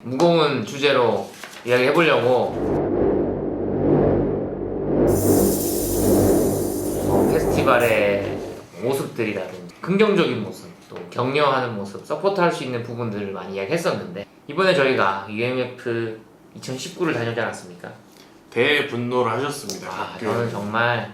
무거운 주제로 이야기해보려고 페스티벌의 모습들이라든지 긍정적인 모습, 또 격려하는 모습, 서포트할 수 있는 부분들을 많이 이야기했었는데 이번에 저희가 UMF 2019를 다녀오지 않았습니까? 대분노를 하셨습니다. 저는 정말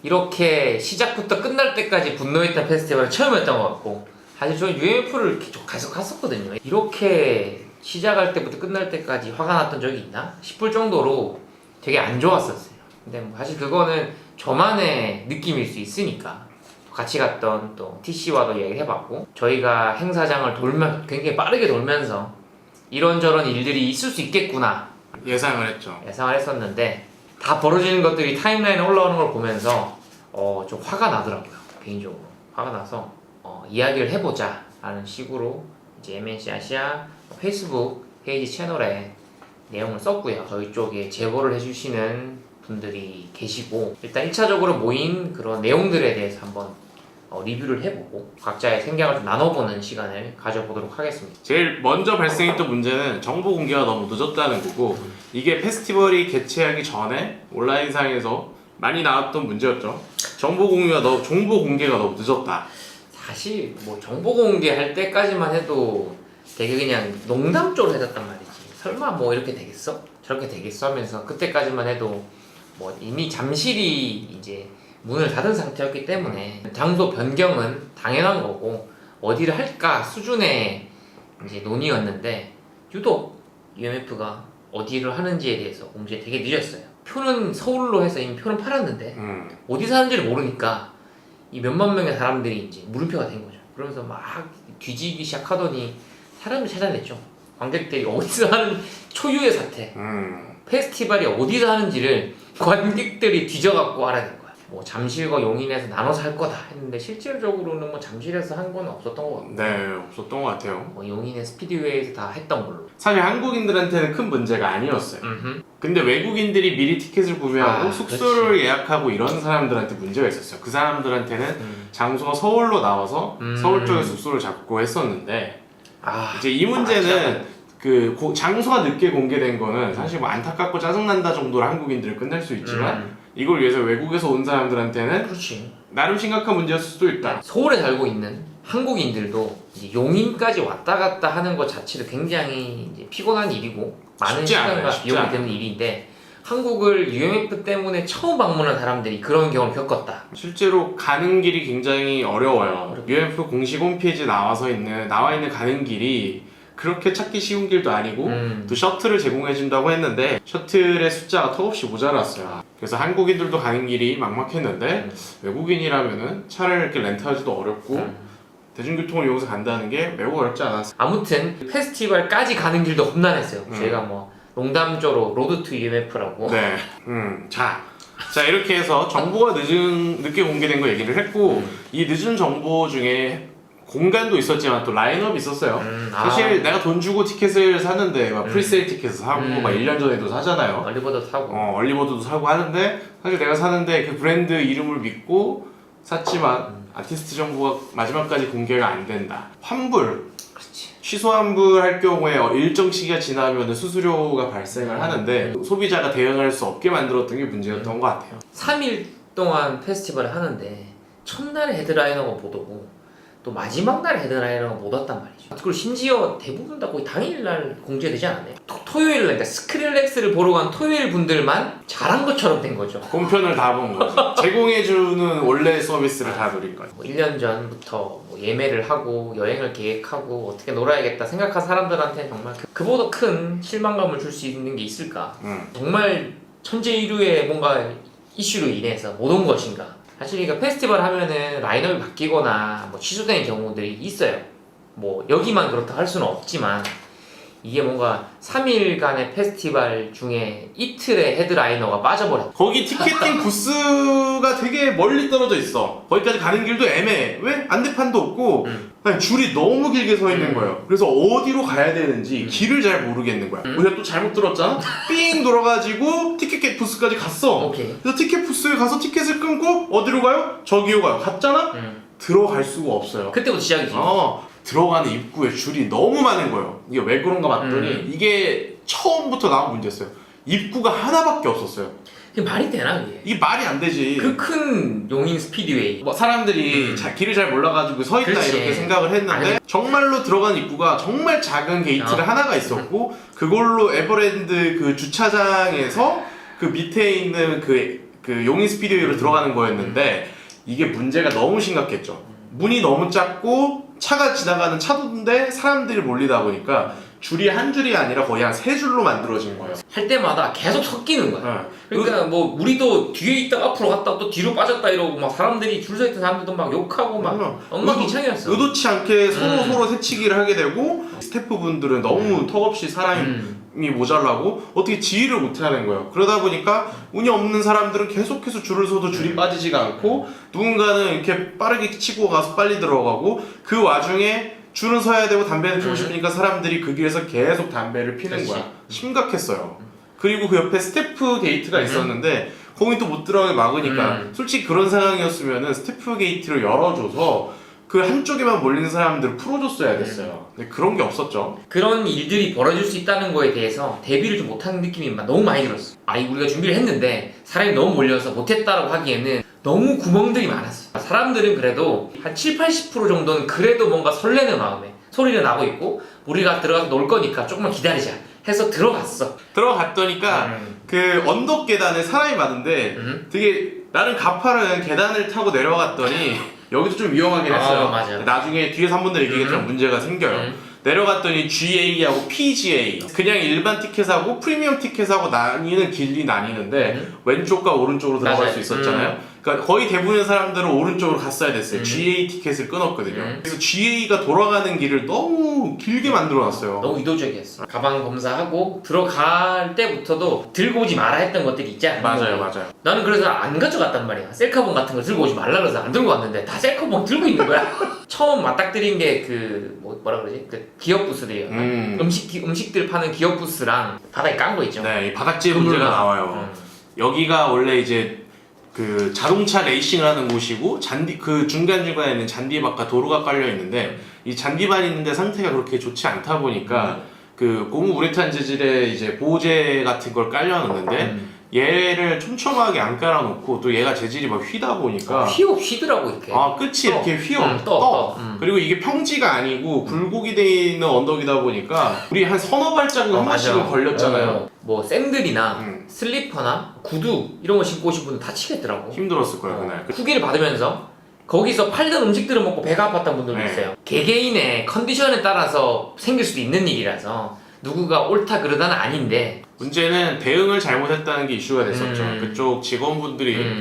이렇게 시작부터 끝날 때까지 분노했던 페스티벌은 처음이었던 것 같고, 사실 저는 UMF를 계속 갔었거든요. 이렇게 시작할 때부터 끝날 때까지 화가 났던 적이 있나 싶을 정도로 되게 안 좋았었어요. 근데 뭐 사실 그거는 저만의 느낌일 수 있으니까 같이 갔던 또 TC와도 얘기를 해봤고, 저희가 행사장을 굉장히 빠르게 돌면서 이런저런 일들이 있을 수 있겠구나 예상을 했죠. 예상을 했었는데, 다 벌어지는 것들이 타임라인에 올라오는 걸 보면서 좀 화가 나더라고요. 개인적으로 화가 나서 이야기를 해보자 라는 식으로 이제 MNC 아시아 페이스북 페이지 채널에 내용을 썼고요. 저희 쪽에 제보를 해주시는 분들이 계시고, 일단 1차적으로 모인 그런 내용들에 대해서 한번 리뷰를 해보고 각자의 생각을 좀 나눠보는 시간을 가져보도록 하겠습니다. 제일 먼저 발생했던 문제는 정보 공개가 너무 늦었다는 거고, 이게 페스티벌이 개최하기 전에 온라인상에서 많이 나왔던 문제였죠. 정보 공개가 너무 늦었다. 사실 뭐 정보 공개할 때까지만 해도 되게 그냥 농담적으로 해줬단 말이지. 설마 뭐 이렇게 되겠어? 저렇게 되겠어? 하면서 그때까지만 해도 뭐 이미 잠실이 이제 문을 닫은 상태였기 때문에 장소 변경은 당연한 거고 어디를 할까 수준의 이제 논의였는데, 유독 UMF가 어디를 하는지에 대해서 공지가 되게 늦었어요. 표는 서울로 해서 이미 표는 팔았는데 어디서 하는지를 모르니까 이 몇만 명의 사람들이 이제 물음표가 된 거죠. 그러면서 막 뒤지기 시작하더니 사람을 찾아냈죠. 관객들이 어디서 하는 초유의 사태, 페스티벌이 어디서 하는지를 관객들이 뒤져갖고 알아낸 거야. 뭐 잠실과 용인에서 나눠서 할 거다 했는데 실질적으로는 뭐 잠실에서 한 건 없었던 것 같고, 네, 없었던 것 같아요. 뭐 용인의 스피드웨이에서 다 했던 걸로. 사실 한국인들한테는 큰 문제가 아니었어요. 근데 외국인들이 미리 티켓을 구매하고 숙소를 그렇지. 예약하고 이런 사람들한테 문제가 있었어요. 그 사람들한테는 장소가 서울로 나와서 서울 쪽에 숙소를 잡고 했었는데, 이제 이 문제는 장소가 늦게 공개된 거는 사실 뭐 안타깝고 짜증난다 정도로 한국인들을 끝낼 수 있지만 이걸 위해서 외국에서 온 사람들한테는 그렇지. 나름 심각한 문제였을 수도 있다. 서울에 살고 있는 한국인들도 이제 용인까지 왔다 갔다 하는 것 자체도 굉장히 이제 피곤한 일이고 많은 시간과 비용이 드는 일인데, 한국을 UMF 때문에 처음 방문한 사람들이 그런 경험을 겪었다. 실제로 가는 길이 굉장히 어려워요. UMF 공식 홈페이지에 나와 있는 가는 길이 그렇게 찾기 쉬운 길도 아니고 또 셔틀을 제공해준다고 했는데 셔틀의 숫자가 턱없이 모자랐어요. 그래서 한국인들도 가는 길이 막막했는데 외국인이라면은 차를 이렇게 렌트하기도 어렵고 대중교통을 이용해서 간다는 게 매우 어렵지 않았어요. 아무튼 페스티벌까지 가는 길도 험난했어요. 저희가 뭐 농담조로 로드 투 UMF라고. 네. 자 이렇게 해서 정보가 늦게 공개된 거 얘기를 했고, 이 늦은 정보 중에 공간도 있었지만 또 라인업이 있었어요. 사실 내가 돈 주고 티켓을 사는데 막 프리세일 티켓을 사고 막 1년 전에도 사잖아요. 얼리버드 사고. 얼리버드도 사고 하는데, 사실 내가 사는데 그 브랜드 이름을 믿고 샀지만 아티스트 정보가 마지막까지 공개가 안 된다. 환불. 그렇지. 취소 환불할 경우에 일정 시기가 지나면 수수료가 발생을 하는데 소비자가 대응할 수 없게 만들었던 게 문제였던 것 같아요. 3일 동안 페스티벌을 하는데 첫날에 헤드라이너가 못 오고 또 마지막 날에 헤드라이너가 못 왔단 말이죠. 그리고 심지어 대부분 다 거의 당일날 공개되지 않았나요? 토요일날, 그러니까 스크릴렉스를 보러 간 토요일 분들만 잘한 것처럼 된 거죠. 본편을 다 본 거죠. 제공해주는 원래 서비스를 다 누린 거죠. 뭐 1년 전부터 뭐 예매를 하고 여행을 계획하고 어떻게 놀아야겠다 생각한 사람들한테는 정말 그보다 큰 실망감을 줄 수 있는 게 있을까? 정말 천재일우의 뭔가 이슈로 인해서 못 온 것인가? 사실 그러니까 페스티벌 하면은 라인업이 바뀌거나 뭐 취소되는 경우들이 있어요. 뭐 여기만 그렇다 할 수는 없지만, 이게 뭔가 3일간의 페스티벌 중에 이틀의 헤드라이너가 빠져버렸다. 거기 티켓팅 부스가 되게 멀리 떨어져 있어. 거기까지 가는 길도 애매해. 왜? 안내판도 없고 아니, 줄이 너무 길게 서 있는 거예요. 그래서 어디로 가야 되는지 길을 잘 모르겠는 거야. 우리가 또 잘못 들었잖아? 삥 돌아가지고 티켓 부스까지 갔어. 오케이. 그래서 티켓 부스에 가서 티켓을 끊고 어디로 가요? 저기로 가요. 갔잖아? 들어갈 수가 없어요. 그때부터 시작이지. 들어가는 입구에 줄이 너무 많은 거예요. 이게 왜 그런가 봤더니 이게 처음부터 나온 문제였어요. 입구가 하나밖에 없었어요. 이게 말이 되나 그게? 이게 말이 안 되지. 그 큰 용인 스피드웨이. 뭐 사람들이 길을 잘 몰라가지고 서 있다 그렇지. 이렇게 생각을 했는데 정말로 들어간 입구가 정말 작은 게이트가 하나가 있었고 그걸로 에버랜드 그 주차장에서 그 밑에 있는 그 용인 스피드웨이로 들어가는 거였는데 이게 문제가 너무 심각했죠. 문이 너무 작고 차가 지나가는 차도인데 사람들이 몰리다 보니까 줄이 한 줄이 아니라 거의 한 세 줄로 만들어진 거예요. 할 때마다 계속 섞이는 거야. 네. 그러니까 뭐 우리도 뒤에 있다 앞으로 갔다 또 뒤로 빠졌다 이러고 막 사람들이 줄 서 있던 사람들도 막 욕하고 막 엉망진창이었어. 의도치 않게 서로 새치기를 하게 되고 스태프분들은 너무 턱없이 사람이 모자라고 어떻게 지휘를 못하는 거예요. 그러다 보니까 운이 없는 사람들은 계속해서 줄을 서도 줄이 빠지지가 않고 누군가는 이렇게 빠르게 치고 가서 빨리 들어가고 그 와중에 줄은 서야 되고 담배를 피우고 싶으니까 사람들이 그 길에서 계속 담배를 피는 거야. 심각했어요. 그리고 그 옆에 스태프 게이트가 있었는데 거기 또 못 들어가게 막으니까 솔직히 그런 상황이었으면 스태프 게이트를 열어줘서 그 한쪽에만 몰린 사람들을 풀어줬어야 됐어요. 근데 그런 게 없었죠. 그런 일들이 벌어질 수 있다는 거에 대해서 대비를 좀 못하는 느낌이 막 너무 많이 들었어. 우리가 준비를 했는데 사람이 너무 몰려서 못했다라고 하기에는 너무 구멍들이 많았어. 사람들은 그래도 한 70-80% 정도는 그래도 뭔가 설레는 마음에 소리를 나고 있고 우리가 들어가서 놀 거니까 조금만 기다리자 해서 들어갔어. 들어갔더니까 그 언덕 계단에 사람이 많은데 되게 나는 가파른 계단을 타고 내려갔더니 여기도 좀 위험하긴 했어요. 맞아. 나중에 뒤에서 한 번 더 얘기했지만 문제가 생겨요. 내려갔더니 GA하고 PGA 그냥 일반 티켓하고 프리미엄 티켓하고 나뉘는 길이 나뉘는데 왼쪽과 오른쪽으로 들어갈 맞아요. 수 있었잖아요. 그러니까 거의 대부분의 사람들은 오른쪽으로 갔어야 됐어요. GA 티켓을 끊었거든요. 그래서 GA가 돌아가는 길을 너무 길게 만들어놨어요. 너무 의도적이었어. 가방 검사하고 들어갈 때부터도 들고 오지 마라 했던 것들이 있잖아. 맞아요. 나는 그래서 안 가져갔단 말이야. 셀카봉 같은 거 들고 오지 말라 그래서 안 들고 왔는데 다 셀카봉 들고 있는 거야. 처음 맞닥뜨린 게 그 뭐라 그러지? 그 기업 부스들이요. 음식들 파는 기업 부스랑 바닥에 깐 거 있죠. 네, 이 바닥재 문제가 나와요. 여기가 원래 이제 그 자동차 레이싱을 하는 곳이고 그 중간중간에 있는 잔디밭과 도로가 깔려 있는데 이 잔디밭이 있는데 상태가 그렇게 좋지 않다 보니까 그 고무 우레탄 재질의 이제 보호제 같은 걸 깔려놨는데 얘를 촘촘하게 안 깔아놓고 또 얘가 재질이 막 휘다 보니까 휘더라고 이렇게. 끝이 이렇게 휘어 떠. 그리고 이게 평지가 아니고 굴곡이 돼 있는 언덕이다 보니까 우리 한 서너 발자국 한 번씩은 걸렸잖아요. 뭐 샌들이나 슬리퍼나 구두 이런 거 신고 오신 분들 다치겠더라고. 힘들었을 거예요 그날. 후기를 받으면서 거기서 팔던 음식들을 먹고 배가 아팠던 분들도 있어요. 개개인의 컨디션에 따라서 생길 수도 있는 일이라서 누구가 옳다 그르다는 아닌데 문제는 대응을 잘못했다는 게 이슈가 됐었죠. 그쪽 직원분들이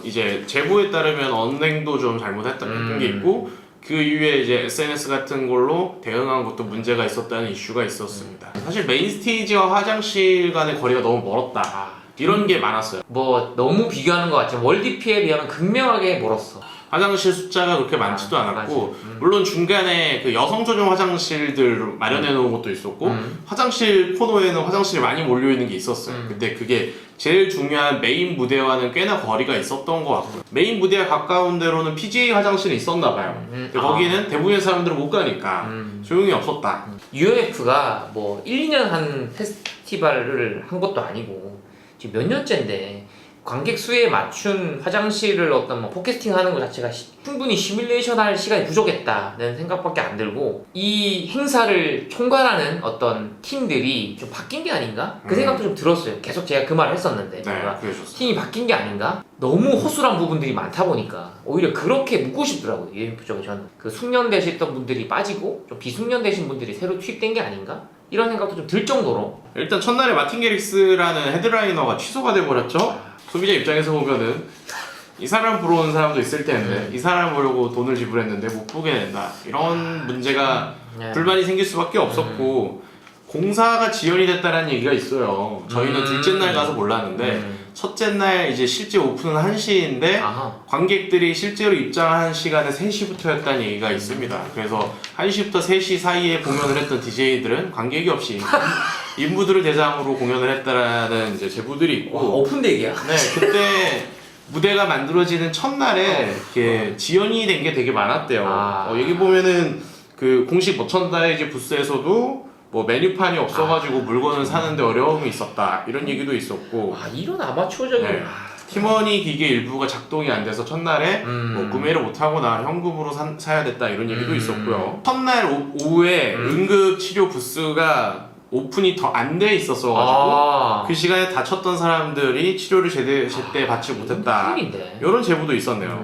이제 제보에 따르면 언행도 좀 잘못했던 게 있고 그 이후에 이제 SNS 같은 걸로 대응한 것도 문제가 있었다는 이슈가 있었습니다. 사실 메인 스테이지와 화장실 간의 거리가 너무 멀었다. 이런 게 많았어요. 뭐 너무 비교하는 것 같지만 월드피에 비하면 극명하게 멀었어. 화장실 숫자가 그렇게 많지도 않았고 물론 중간에 그 여성 전용 화장실들 마련해 놓은 것도 있었고 화장실 코너에는 화장실이 많이 몰려 있는 게 있었어요. 근데 그게 제일 중요한 메인 무대와는 꽤나 거리가 있었던 것 같고요. 메인 무대에 가까운 데로는 PGA 화장실이 있었나 봐요. 근데 거기는 대부분의 사람들은 못 가니까 소용이 없었다. UMF가 뭐 1-2년 한 페스티벌을 한 것도 아니고 지금 몇 년째인데 관객 수에 맞춘 화장실을 어떤 뭐 포캐스팅 하는 것 자체가 충분히 시뮬레이션 할 시간이 부족했다는 생각밖에 안 들고 이 행사를 총괄하는 어떤 팀들이 좀 바뀐 게 아닌가? 그 생각도 좀 들었어요. 계속 제가 그 말을 했었는데 팀이 바뀐 게 아닌가? 너무 허술한 부분들이 많다 보니까 오히려 그렇게 묻고 싶더라고요. UMF 쪽에 저는 그 숙련되셨던 분들이 빠지고 좀 비숙련되신 분들이 새로 투입된 게 아닌가? 이런 생각도 좀 들 정도로 일단 첫날에 마틴 게릭스라는 헤드라이너가 취소가 돼버렸죠. 소비자 입장에서 보면은 이 사람 보러 온 사람도 있을 텐데 이 사람 보려고 돈을 지불했는데 못 보게 된다 이런 문제가 불만이 생길 수밖에 없었고 공사가 지연이 됐다는 얘기가 있어요. 저희는 둘째 날 가서 몰랐는데 첫째 날 이제 실제 오픈은 1시인데 관객들이 실제로 입장한 시간은 3시부터였다는 얘기가 있습니다. 그래서 1시부터 3시 사이에 공연을 했던 DJ들은 관객이 없이 인부들을 대상으로 공연을 했다라는 이제 제보들이 있고 오픈덱이야? 네, 그때 무대가 만들어지는 첫날에 이렇게 지연이 된 게 되게 많았대요. 여기 보면은 그 공식 머천다이즈 부스에서도 뭐 메뉴판이 없어가지고 물건을 사는데 어려움이 있었다 이런 얘기도 있었고. 이런 아마추어적인. 네. 팀원이 기계 일부가 작동이 안 돼서 첫날에 뭐 구매를 못하거나 현금으로 사야 됐다 이런 얘기도 있었고요. 첫날 오후에 응급 치료 부스가 오픈이 더 안 돼 있었어가지고 그 시간에 다쳤던 사람들이 치료를 제때 받지 못했다 이런 제보도 있었네요.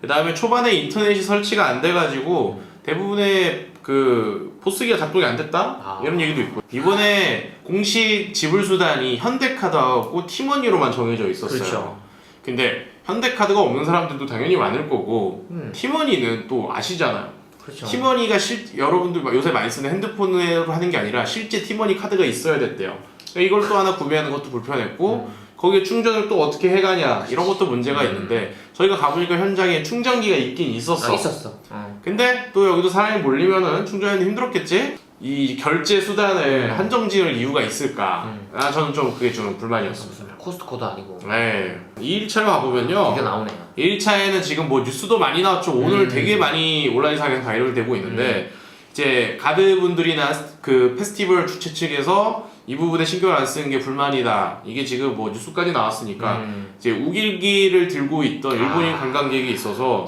그 다음에 초반에 인터넷이 설치가 안 돼가지고 대부분의 그 포스기가 작동이 안 됐다 이런 얘기도 있고, 이번에 공식 지불 수단이 현대카드하고 팀원이로만 정해져 있었어요. 그렇죠. 근데 현대카드가 없는 사람들도 당연히 많을 거고 팀원이는 또 아시잖아요. 그렇죠. 팀원이가 여러분들 요새 많이 쓰는 핸드폰으로 하는 게 아니라 실제 팀원이 카드가 있어야 됐대요. 이걸 또 하나 구매하는 것도 불편했고 거기에 충전을 또 어떻게 해가냐 이런 것도 문제가 있는데, 저희가 가보니까 현장에 충전기가 있긴 있었어. 있었어. 근데 또 여기도 사람이 몰리면은 충전하기 힘들었겠지? 이 결제 수단을 한정 지을 이유가 있을까? 저는 좀 그게 좀 불만이었습니다. 코스트코도 아니고. 네. 2일차를 가보면요. 이게 나오네요. 1차에는 지금 뭐 뉴스도 많이 나왔죠. 오늘 되게 많이 온라인 상에서 바이럴 되고 있는데, 이제 가드분들이나 그 페스티벌 주최 측에서 이 부분에 신경을 안 쓰는 게 불만이다. 이게 지금 뭐 뉴스까지 나왔으니까 이제 우길기를 들고 있던 일본인 관광객이 있어서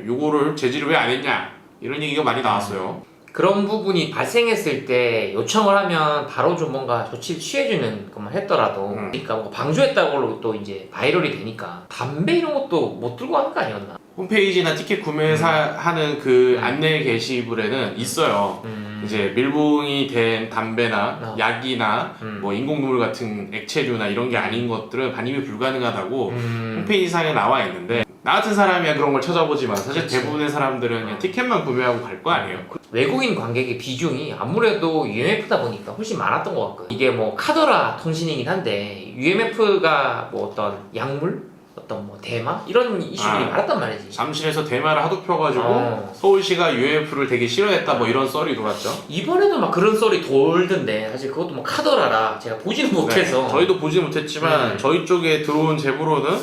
요거를 제지를 왜 안 했냐 이런 얘기가 많이 나왔어요. 그런 부분이 발생했을 때 요청을 하면 바로 좀 뭔가 조치를 취해주는 것만 했더라도 그러니까 뭔가 방조했다고 또 이제 바이럴이 되니까 담배 이런 것도 못 들고 하는 거 아니었나? 홈페이지나 티켓 구매하는 그 안내 게시물에는 있어요. 이제 밀봉이 된 담배나 약이나 뭐 인공눈물 같은 액체류나 이런 게 아닌 것들은 반입이 불가능하다고 홈페이지 상에 나와 있는데, 나 같은 사람이야 그런 걸 찾아보지만 사실 대부분의 사람들은 그냥 티켓만 구매하고 갈 거 아니에요. 외국인 관객의 비중이 아무래도 UMF다 보니까 훨씬 많았던 것 같거든요. 이게 뭐 카더라 통신이긴 한데 UMF가 뭐 어떤 약물? 어떤 뭐 대마? 이런 이슈들이 많았단 말이지. 잠실에서 대마를 하도 펴가지고 서울시가 UMF를 되게 싫어했다 뭐 이런 썰이 돌았죠. 이번에도 막 그런 썰이 돌던데 사실 그것도 뭐 카더라라 제가 보지는 못해서. 저희도 보지 못했지만 저희 쪽에 들어온 제보로는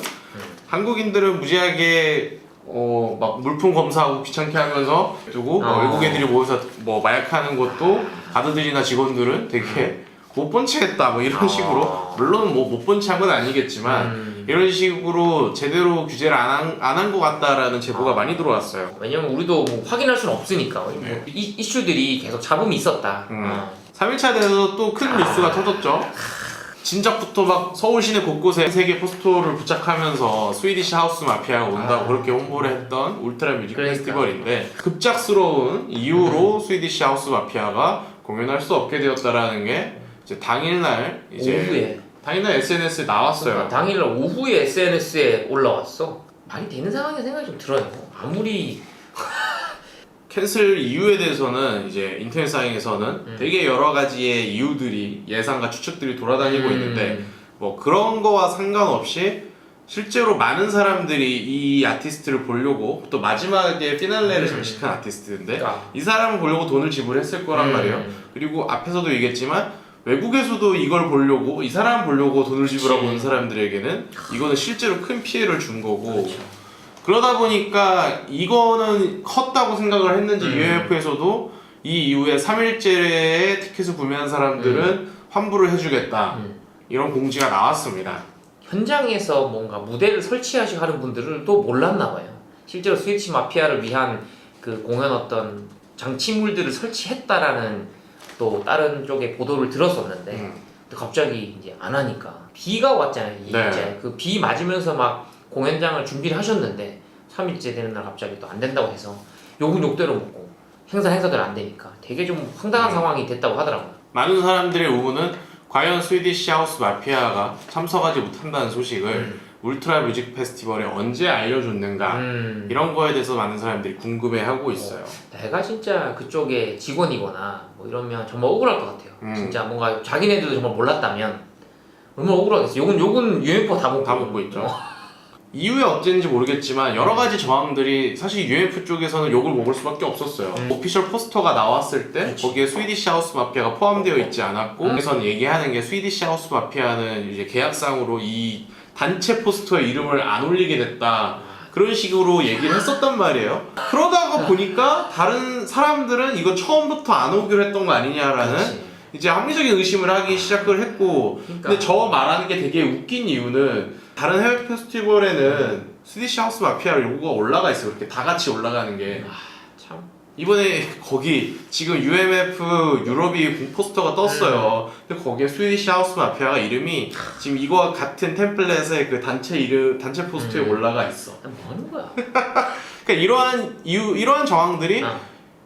한국인들은 무지하게 막 물품 검사하고 귀찮게 하면서 두고 외국 애들이 모여서 뭐 마약하는 것도 가드들이나 직원들은 되게 못 본 채 했다 뭐 이런 식으로, 물론 뭐 못 본 채 한 건 아니겠지만 이런 식으로 제대로 규제를 안 한 것 같다라는 제보가 많이 들어왔어요. 왜냐면 우리도 뭐 확인할 수는 없으니까 뭐 이슈들이 계속 잡음이 있었다. 3일차 돼서 또 큰 뉴스가 터졌죠. 진작부터 막 서울 시내 곳곳에 세계 포스터를 부착하면서 스위디시 하우스 마피아가 온다고 그렇게 홍보를 했던 울트라 뮤직 페스티벌인데, 급작스러운 이유로 스위디시 하우스 마피아가 공연할 수 없게 되었다라는 게 이제 당일날 오후에 당일날 SNS에 나왔어요. 당일날 오후에 SNS에 올라왔어. 말이 되는 상황이 생각이 좀 들어요. 아무리 캔슬 이유에 대해서는 이제 인터넷상에서는 되게 여러 가지의 이유들이, 예상과 추측들이 돌아다니고 있는데, 뭐 그런 거와 상관없이 실제로 많은 사람들이 이 아티스트를 보려고, 또 마지막에 피날레를 장식한 아티스트인데 이 사람을 보려고 돈을 지불했을 거란 말이에요. 그리고 앞에서도 얘기했지만 외국에서도 이걸 보려고, 이 사람 보려고 돈을 지불하고 온 사람들에게는 이거는 실제로 큰 피해를 준 거고, 그러다 보니까 이거는 컸다고 생각을 했는지 UMF에서도 이 이후에 3일째에 티켓을 구매한 사람들은 환불을 해주겠다 이런 공지가 나왔습니다. 현장에서 뭔가 무대를 설치하시고 하는 분들은 또 몰랐나 봐요. 실제로 스위치 마피아를 위한 그 공연 어떤 장치물들을 설치했다라는 또 다른 쪽의 보도를 들었었는데 근데 갑자기 이제 안 하니까 비가 왔잖아요. 이제 그 비 맞으면서 막 공연장을 준비를 하셨는데 3일째 되는 날 갑자기 또 안 된다고 해서 욕은 욕대로 먹고 행사대로 안 되니까 되게 좀 황당한 상황이 됐다고 하더라고요. 많은 사람들의 의문은 과연 스위디시 하우스 마피아가 참석하지 못한다는 소식을 울트라 뮤직 페스티벌에 언제 알려줬는가 이런 거에 대해서 많은 사람들이 궁금해하고 있어요. 내가 진짜 그쪽에 직원이거나 뭐 이러면 정말 억울할 것 같아요. 진짜 뭔가 자기네들도 정말 몰랐다면 얼마나 억울하겠어. 욕은 UMF가 다 먹고 있죠. 이유에 어쨌는지 모르겠지만 여러 가지 저항들이, 사실 UMF 쪽에서는 욕을 먹을 수밖에 없었어요. 오피셜 포스터가 나왔을 때 거기에 스위디시 하우스 마피아가 포함되어 있지 않았고, 그래서 얘기하는 게 스위디시 하우스 마피아는 이제 계약상으로 이 단체 포스터에 이름을 안 올리게 됐다 그런 식으로 얘기를 했었단 말이에요. 그러다가 보니까 다른 사람들은 이거 처음부터 안 오기로 했던 거 아니냐라는 그렇지. 이제 합리적인 의심을 하기 시작을 했고, 그러니까. 근데 저 말하는 게 되게 웃긴 이유는 다른 해외 페스티벌에는 스위디시 하우스 마피아 로고가 올라가 있어요. 이렇게 다 같이 올라가는 게. 참. 이번에 거기 지금 UMF 유럽이 포스터가 떴어요. 근데 거기에 스위디시 하우스 마피아가 이름이 지금 이거와 같은 템플릿에 그 단체 이름, 단체 포스터에 올라가 있어. 뭐 하는 거야? 그러니까 이러한 정황들이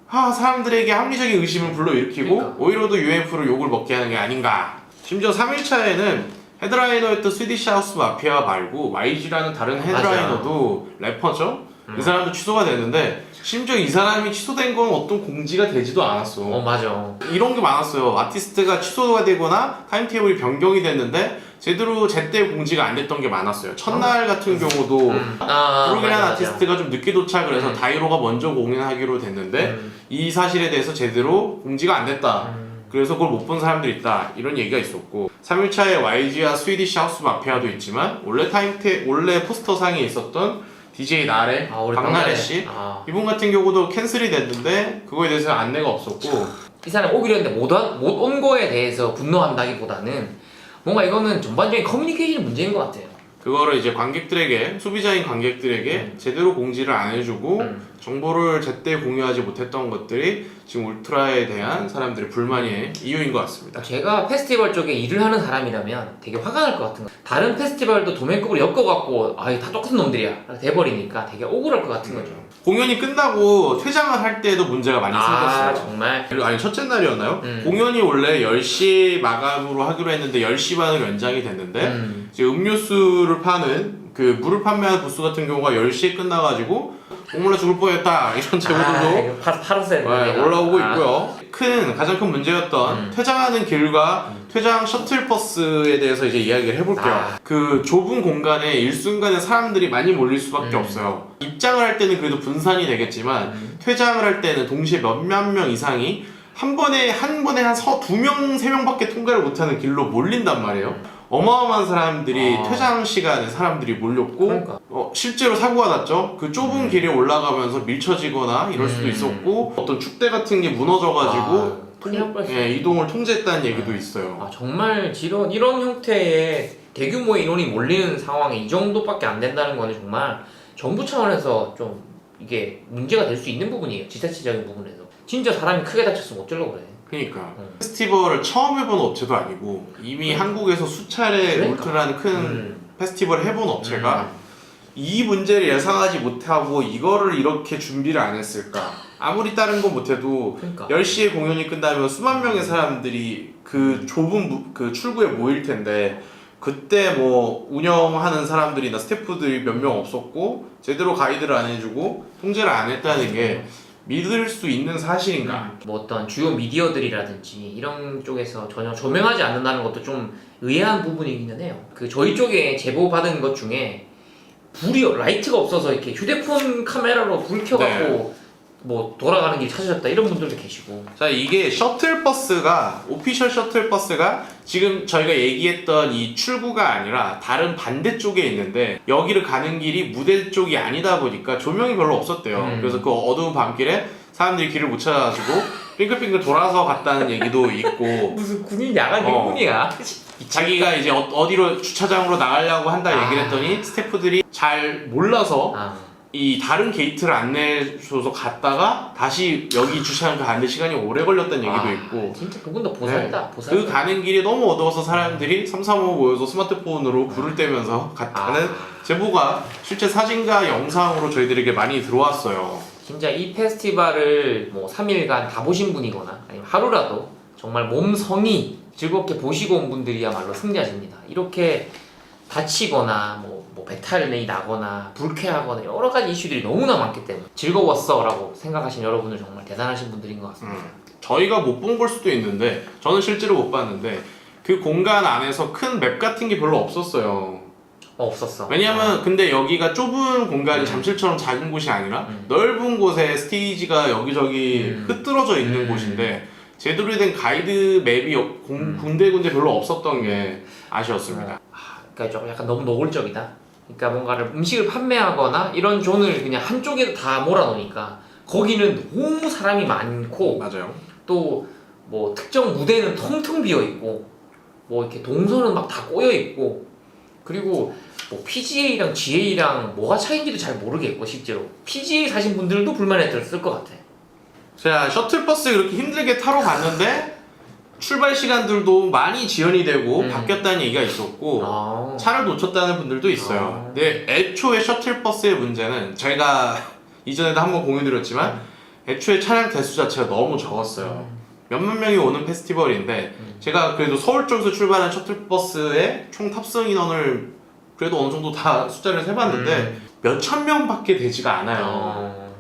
사람들에게 합리적인 의심을 불러일으키고 그러니까. 오히려도 UMF로 욕을 먹게 하는 게 아닌가. 심지어 3일차에는 헤드라이너였던 스위디시 하우스 마피아 말고 YG라는 다른 헤드라이너도 래퍼죠? 이 사람도 취소가 됐는데 심지어 이 사람이 취소된 건 어떤 공지가 되지도 않았어. 맞아. 이런 게 많았어요. 아티스트가 취소가 되거나 타임테이블이 변경이 됐는데 제때 공지가 안 됐던 게 많았어요. 첫날 같은 경우도 브룩이라는 아티스트가 좀 늦게 도착을 해서 다이로가 먼저 공연하기로 됐는데 이 사실에 대해서 제대로 공지가 안 됐다. 그래서 그걸 못 본 사람들이 있다. 이런 얘기가 있었고 3일차에 YG와 스위디시 하우스 마피아도 있지만 원래 포스터상에 있었던 DJ 나래, 박나래 씨 이분 같은 경우도 캔슬이 됐는데 그거에 대해서 안내가 없었고 이 사람이 오기로 했는데 못 온 거에 대해서 분노한다기보다는 뭔가 이거는 전반적인 커뮤니케이션 문제인 것 같아요. 그거를 이제 관객들에게, 소비자인 관객들에게 제대로 공지를 안 해주고 정보를 제때 공유하지 못했던 것들이 지금 울트라에 대한 사람들의 불만의 이유인 것 같습니다. 제가 페스티벌 쪽에 일을 하는 사람이라면 되게 화가 날 것 같은 거예요. 다른 페스티벌도 도매급으로 엮어갖고 다 똑같은 놈들이야 돼버리니까 되게 억울할 것 같은 거죠. 공연이 끝나고 퇴장을 할 때도 문제가 많이 생겼어요. 정말? 아니 첫째 날이었나요? 공연이 원래 10시 마감으로 하기로 했는데 10시 반으로 연장이 됐는데 이제 음료수를 파는 그 물을 판매하는 부스 같은 경우가 10시에 끝나가지고 목말라 죽을 뻔했다 이런 제보들도 팔았어요. 올라오고 있고요. 가장 큰 문제였던 퇴장하는 길과 퇴장 셔틀버스에 대해서 이제 이야기를 해볼게요. 그 좁은 공간에 일순간에 사람들이 많이 몰릴 수밖에 없어요. 입장을 할 때는 그래도 분산이 되겠지만 퇴장을 할 때는 동시에 몇몇 명 이상이 한 번에 한 2명, 3명밖에 통과를 못하는 길로 몰린단 말이에요. 어마어마한 사람들이 퇴장 시간에 사람들이 몰렸고 그러니까. 실제로 사고가 났죠. 그 좁은 길에 올라가면서 밀쳐지거나 이럴 수도 있었고 어떤 축대 같은 게 무너져가지고 이동을 통제했다는 얘기도 있어요. 정말 이런 형태의 대규모의 인원이 몰리는 상황에 이 정도밖에 안 된다는 거는 정말 정부 차원에서 좀 이게 문제가 될 수 있는 부분이에요. 지자체적인 부분에서. 진짜 사람이 크게 다쳤으면 어쩌려고 그래. 그러니까 페스티벌을 처음 해본 업체도 아니고 이미 한국에서 수차례 울트라는 큰 페스티벌을 해본 업체가 이 문제를 예상하지 못하고 이거를 이렇게 준비를 안 했을까. 아무리 다른 건 못해도 10시에 공연이 끝나면 수만 명의 사람들이 그 좁은 그 출구에 모일 텐데 그때 뭐 운영하는 사람들이나 스태프들이 몇 명 없었고 제대로 가이드를 안 해주고 통제를 안 했다는 게 믿을 수 있는 사실인가? 뭐 어떤 주요 미디어들이라든지 이런 쪽에서 전혀 조명하지 않는다는 것도 좀 의아한 부분이기는 해요. 저희 쪽에 제보 받은 것 중에 라이트가 없어서 이렇게 휴대폰 카메라로 불 켜갖고 뭐 돌아가는 길 찾으셨다 이런 분들도 계시고. 자, 이게 오피셜 셔틀버스가 지금 저희가 얘기했던 이 출구가 아니라 다른 반대쪽에 있는데 여기를 가는 길이 무대 쪽이 아니다 보니까 조명이 별로 없었대요. 그래서 그 어두운 밤길에 사람들이 길을 못 찾아가지고 빙글빙글 돌아서 갔다는 얘기도 있고 무슨 군인 야간 일꾼이야. 자기가 이제 어디로 주차장으로 나가려고 한다 얘기를 했더니 스태프들이 잘 몰라서 이 다른 게이트를 안내줘서 갔다가 다시 여기 주차장 가는데 시간이 오래 걸렸다는 얘기도 있고 진짜 그분도 보살다. 그 가는 길이 너무 어두워서 사람들이 335 모여서 스마트폰으로 불을 떼면서 갔다는 제보가 실제 사진과 영상으로 저희들에게 많이 들어왔어요. 진짜 이 페스티벌을 뭐 3일간 다 보신 분이거나 아니면 하루라도 정말 몸성이 즐겁게 보시고 온 분들이야말로 승자십니다. 이렇게 다치거나 뭐 배탈이 나거나 불쾌하거나 여러 가지 이슈들이 너무나 많기 때문에 즐거웠어 라고 생각하시는 여러분들 정말 대단하신 분들인 것 같습니다. 저희가 못 본 걸 수도 있는데 저는 실제로 못 봤는데 그 공간 안에서 큰 맵 같은 게 별로 없었어요. 없었어. 왜냐면 근데 여기가 좁은 공간이 잠실처럼 작은 곳이 아니라 넓은 곳에 스테이지가 여기저기 흩어져 있는 곳인데 제대로 된 가이드 맵이 군데군데 별로 없었던 게 아쉬웠습니다. 그러니까 좀 약간 너무 노골적이다. 그러니까 뭔가를 음식을 판매하거나 이런 존을 그냥 한쪽에 다 몰아놓으니까 거기는 너무 사람이 많고 맞아요. 또 뭐 특정 무대는 텅텅 비어 있고 뭐 이렇게 동선은 막 다 꼬여 있고 그리고 뭐 PGA랑 GA랑 뭐가 차이인지도 잘 모르겠고 실제로 PGA 사신 분들도 불만이 들었을 것 같아. 제가 셔틀버스 그렇게 힘들게 타러 갔는데 출발 시간들도 많이 지연이 되고 바뀌었다는 얘기가 있었고 아. 차를 놓쳤다는 분들도 있어요. 근데 애초에 셔틀버스의 문제는 제가 이전에도 한번 공유드렸지만 애초에 차량 대수 자체가 너무 적었어요. 몇만 명이 오는 페스티벌인데 제가 그래도 서울 쪽에서 출발한 셔틀버스의 총 탑승 인원을 그래도 어느 정도 다 숫자를 세봤는데 몇천 명밖에 되지가 않아요.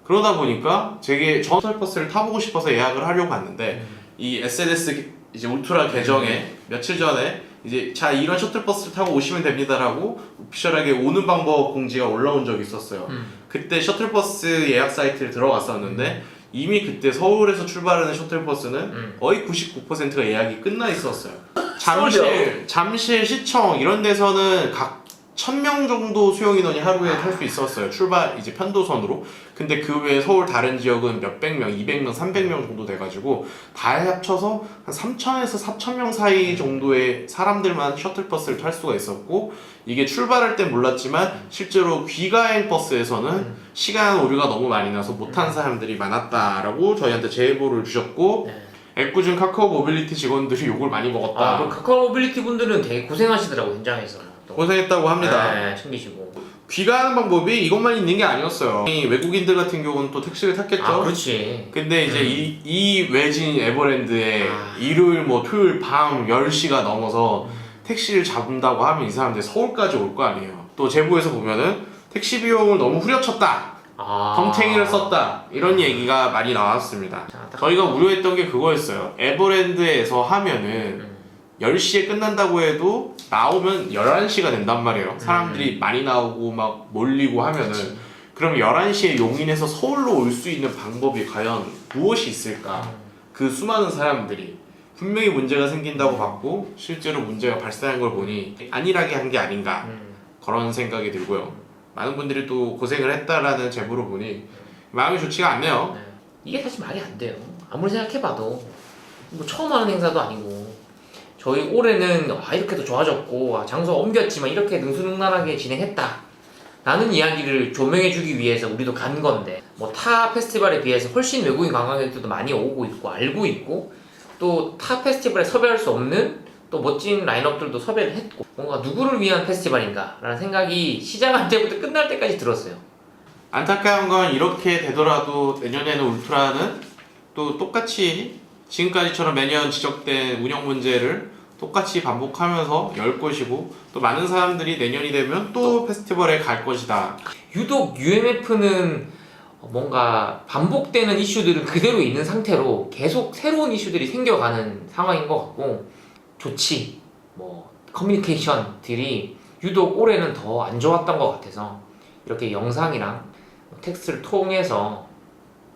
그러다 보니까 제게 셔틀버스를 타보고 싶어서 예약을 하려고 갔는데 이 SNS 이제 울트라 계정에 며칠 전에 이제 자 이런 셔틀버스를 타고 오시면 됩니다라고 오피셜하게 오는 방법 공지가 올라온 적이 있었어요. 그때 셔틀버스 예약 사이트를 들어갔었는데 이미 그때 서울에서 출발하는 셔틀버스는 거의 99%가 예약이 끝나 있었어요. 잠실, 시청 이런 데서는 각 1000명 정도 수용 인원이 하루에 탈 수 있었어요. 출발 이제 편도선으로. 근데 그 외에 서울 다른 지역은 몇백 명, 200명, 300명 정도 돼가지고 다 합쳐서 한 3000에서 4000명 사이 정도의 사람들만 셔틀버스를 탈 수가 있었고 이게 출발할 땐 몰랐지만 실제로 귀가행 버스에서는 시간 오류가 너무 많이 나서 못한 사람들이 많았다라고 저희한테 제보를 주셨고 애꿎은 카카오 모빌리티 직원들이 욕을 많이 먹었다. 그 카카오 모빌리티 분들은 되게 고생하시더라고 현장에서. 또. 고생했다고 합니다. 네, 챙기시고. 귀가하는 방법이 이것만 있는 게 아니었어요. 이 외국인들 같은 경우는 또 택시를 탔겠죠. 아, 그렇지. 근데 이제 이 외진 에버랜드에 일요일 뭐 토요일 밤 10시가 넘어서 택시를 잡는다고 하면 이 사람들 서울까지 올 거 아니에요. 또 제보에서 보면은 택시 비용을 너무 후려쳤다. 덤탱이를 썼다. 이런 얘기가 많이 나왔습니다. 저희가 우려했던 게 그거였어요. 에버랜드에서 하면은 10시에 끝난다고 해도 나오면 11시가 된단 말이에요. 사람들이 많이 나오고 막 몰리고 하면은 그럼 11시에 용인에서 서울로 올 수 있는 방법이 과연 무엇이 있을까? 그 수많은 사람들이 분명히 문제가 생긴다고 봤고 실제로 문제가 발생한 걸 보니 안일하게 한 게 아닌가 그런 생각이 들고요. 많은 분들이 또 고생을 했다라는 제보를 보니 마음이 좋지가 않네요. 이게 사실 말이 안 돼요. 아무리 생각해봐도 뭐 처음 하는 행사도 아니고 저희 올해는 이렇게도 좋아졌고 장소가 옮겼지만 이렇게 능수능란하게 진행했다 라는 이야기를 조명해주기 위해서 우리도 간 건데 뭐 타 페스티벌에 비해서 훨씬 외국인 관광객들도 많이 오고 있고 알고 있고 또 타 페스티벌에 섭외할 수 없는 또 멋진 라인업들도 섭외를 했고 뭔가 누구를 위한 페스티벌인가 라는 생각이 시작할 때부터 끝날 때까지 들었어요. 안타까운 건 이렇게 되더라도 내년에는 울트라는 또 똑같이 지금까지처럼 매년 지적된 운영 문제를 똑같이 반복하면서 열 것이고 또 많은 사람들이 내년이 되면 또 페스티벌에 갈 것이다. 유독 UMF는 뭔가 반복되는 이슈들은 그대로 있는 상태로 계속 새로운 이슈들이 생겨가는 상황인 것 같고 좋지 뭐 커뮤니케이션들이 유독 올해는 더 안 좋았던 것 같아서 이렇게 영상이랑 텍스트를 통해서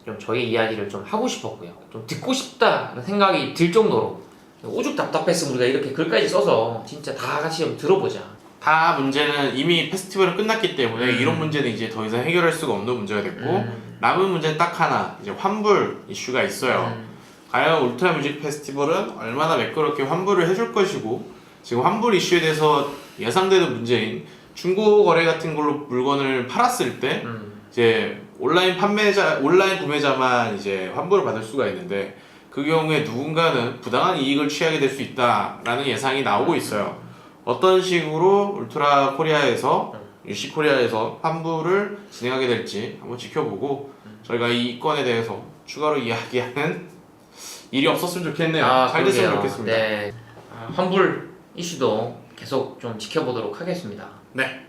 좀 저희 이야기를 좀 하고 싶었고요. 좀 듣고 싶다는 생각이 들 정도로 오죽 답답했으면 우리가 이렇게 글까지 써서 진짜 다 같이 좀 들어보자. 다 문제는 이미 페스티벌은 끝났기 때문에 이런 문제는 이제 더 이상 해결할 수가 없는 문제가 됐고 남은 문제는 딱 하나 이제 환불 이슈가 있어요. 과연 울트라 뮤직 페스티벌은 얼마나 매끄럽게 환불을 해줄 것이고 지금 환불 이슈에 대해서 예상되는 문제인 중고 거래 같은 걸로 물건을 팔았을 때 이제 온라인 구매자만 이제 환불을 받을 수가 있는데 그 경우에 누군가는 부당한 이익을 취하게 될 수 있다라는 예상이 나오고 있어요. 어떤 식으로 울트라 코리아에서 UC 코리아에서 환불을 진행하게 될지 한번 지켜보고 저희가 이 건에 대해서 추가로 이야기하는 일이 없었으면 좋겠네요. 잘 됐으면 좋겠습니다. 네. 환불 이슈도 계속 좀 지켜보도록 하겠습니다. 네.